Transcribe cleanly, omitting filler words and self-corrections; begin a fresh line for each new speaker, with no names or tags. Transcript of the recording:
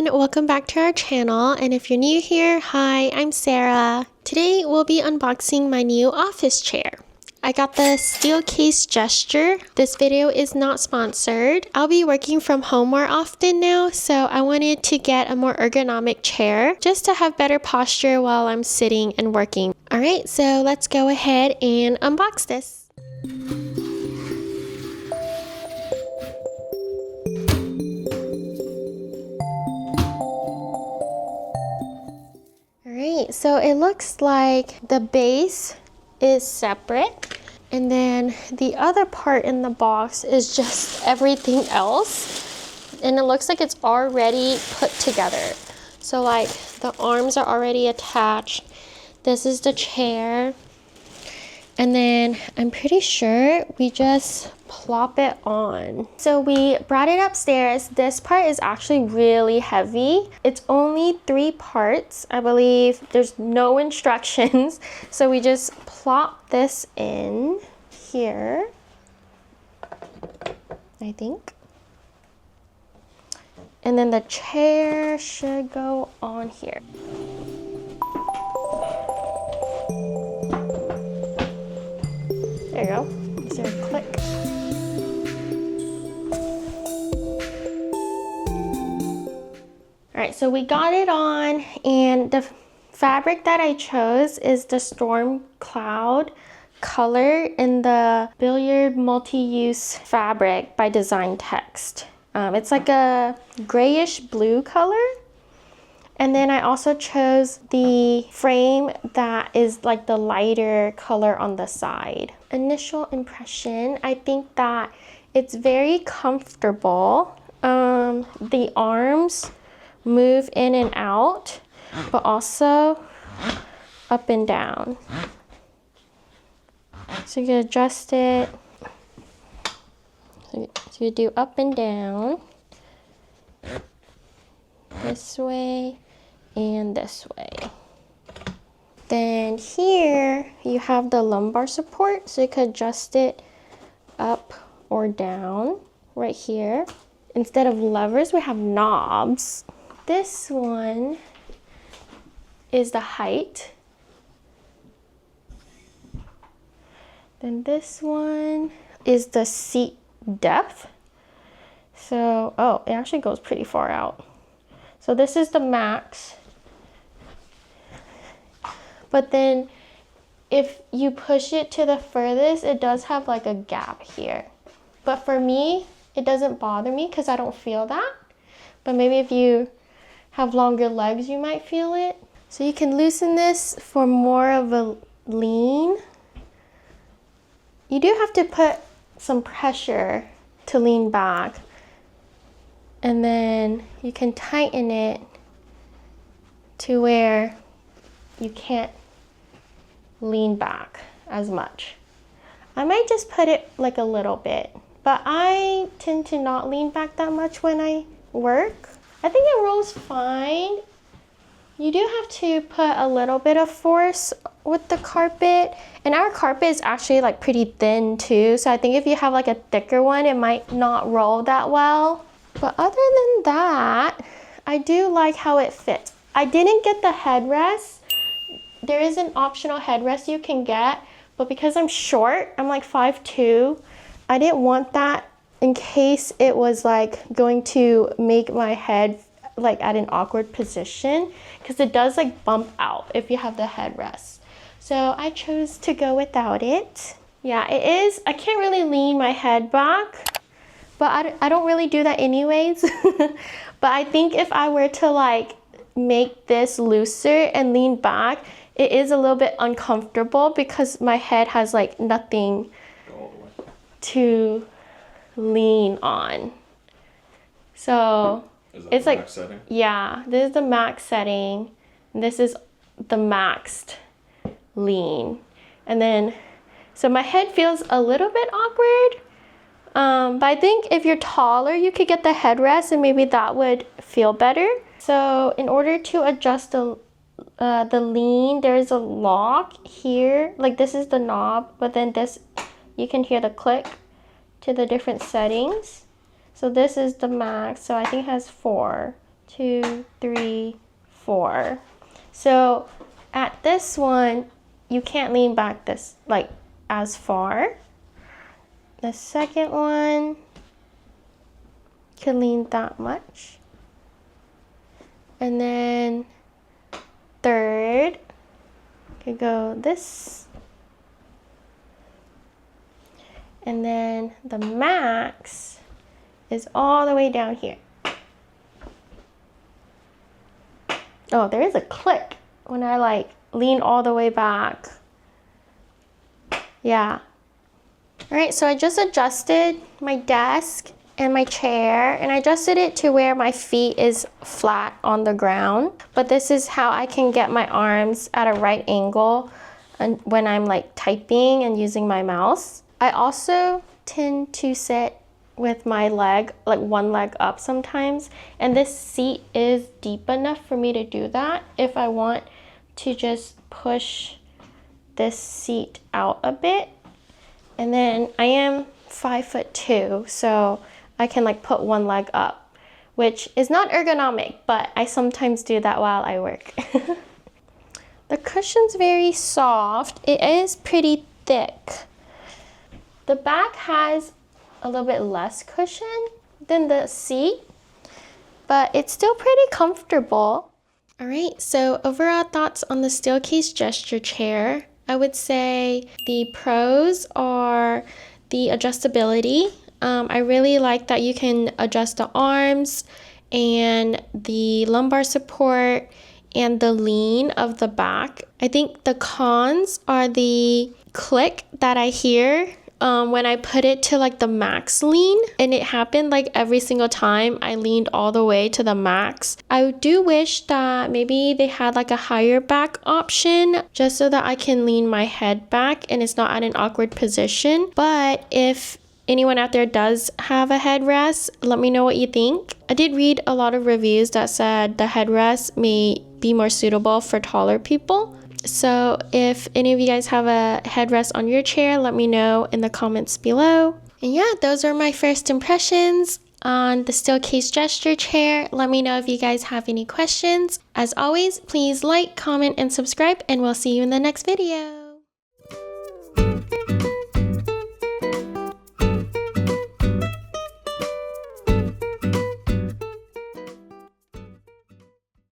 everyone, welcome back to our channel, and if you're new here, hi, I'm Sarah. Today we'll be unboxing my new office chair. I got the Steelcase Gesture. This video is not sponsored. I'll be working from home more often now, so I wanted to get a more ergonomic chair just to have better posture while I'm sitting and working. Alright, so let's go ahead and unbox this. Alright, so it looks like the base is separate, and then the other part in the box is just everything else, and it looks like it's already put together. So like the arms are already attached. This is the chair, and then I'm pretty sure we just plop it on. So we brought it upstairs. This part is actually really heavy. It's only 3 parts, I believe. There's no instructions. So we just plop this in here, I think. And then the chair should go on here. There you go. Is there a click? Alright, so we got it on, and the fabric that I chose is the Storm Cloud color in the Billiard multi-use fabric by Designtex. It's like a grayish blue color. And then I also chose the frame that is like the lighter color on the side. Initial impression, I think that it's very comfortable. The arms move in and out, but also up and down. So you can adjust it. So you do up and down, this way and this way. Then here you have the lumbar support, so you can adjust it up or down right here. Instead of levers, we have knobs. This one is the height. Then this one is the seat depth. So, oh, it actually goes pretty far out. So this is the max. But then if you push it to the furthest, it does have like a gap here. But for me, it doesn't bother me because I don't feel that. But maybe if you have longer legs, you might feel it. So you can loosen this for more of a lean. You do have to put some pressure to lean back. And then you can tighten it to where you can't lean back as much. I might just put it like a little bit, but I tend to not lean back that much when I work. I think it rolls fine. You do have to put a little bit of force with the carpet, and our carpet is actually like pretty thin too, so I think if you have like a thicker one, it might not roll that well. But other than that, I do like how it fits. I didn't get the headrest. There is an optional headrest you can get, but because I'm short, I'm like 5'2", I didn't want that in case it was like going to make my head like at an awkward position, because it does like bump out if you have the headrest. So I chose to go without it. Yeah, it is. I can't really lean my head back, but I don't really do that anyways. But I think if I were to like make this looser and lean back, it is a little bit uncomfortable because my head has like nothing to lean on. So it's like, yeah, this is the max setting. This is the maxed lean. And then, so my head feels a little bit awkward. But I think if you're taller, you could get the headrest and maybe that would feel better. So in order to adjust the lean, there's a lock here. Like this is the knob, but then this, you can hear the click to the different settings. So this is the max. So I think it has 4, 2, 3, 4. So at this one, you can't lean back this like as far. The second one can lean that much. And then third could go this. And then the max is all the way down here. Oh, there is a click when I like lean all the way back. Yeah. All right, so I just adjusted my desk and my chair, and I adjusted it to where my feet is flat on the ground. But this is how I can get my arms at a right angle and when I'm like typing and using my mouse. I also tend to sit with my leg, like one leg up sometimes, and this seat is deep enough for me to do that if I want to just push this seat out a bit. And then I am 5'2", so I can like put one leg up, which is not ergonomic, but I sometimes do that while I work. The cushion's very soft. It is pretty thick. The back has a little bit less cushion than the seat, but it's still pretty comfortable. All right, so overall thoughts on the Steelcase gesture chair. I would say the pros are the adjustability. I really like that you can adjust the arms and the lumbar support and the lean of the back. I think the cons are the click that I hear when I put it to like the max lean, and it happened like every single time I leaned all the way to the max. I do wish that maybe they had like a higher back option just so that I can lean my head back and it's not at an awkward position. But if anyone out there does have a headrest, let me know what you think. I did read a lot of reviews that said the headrest may be more suitable for taller people. So if any of you guys have a headrest on your chair, let me know in the comments below. And yeah, those are my first impressions on the Steelcase gesture chair. Let me know if you guys have any questions. As always, please like, comment, and subscribe, and we'll see you in the next video.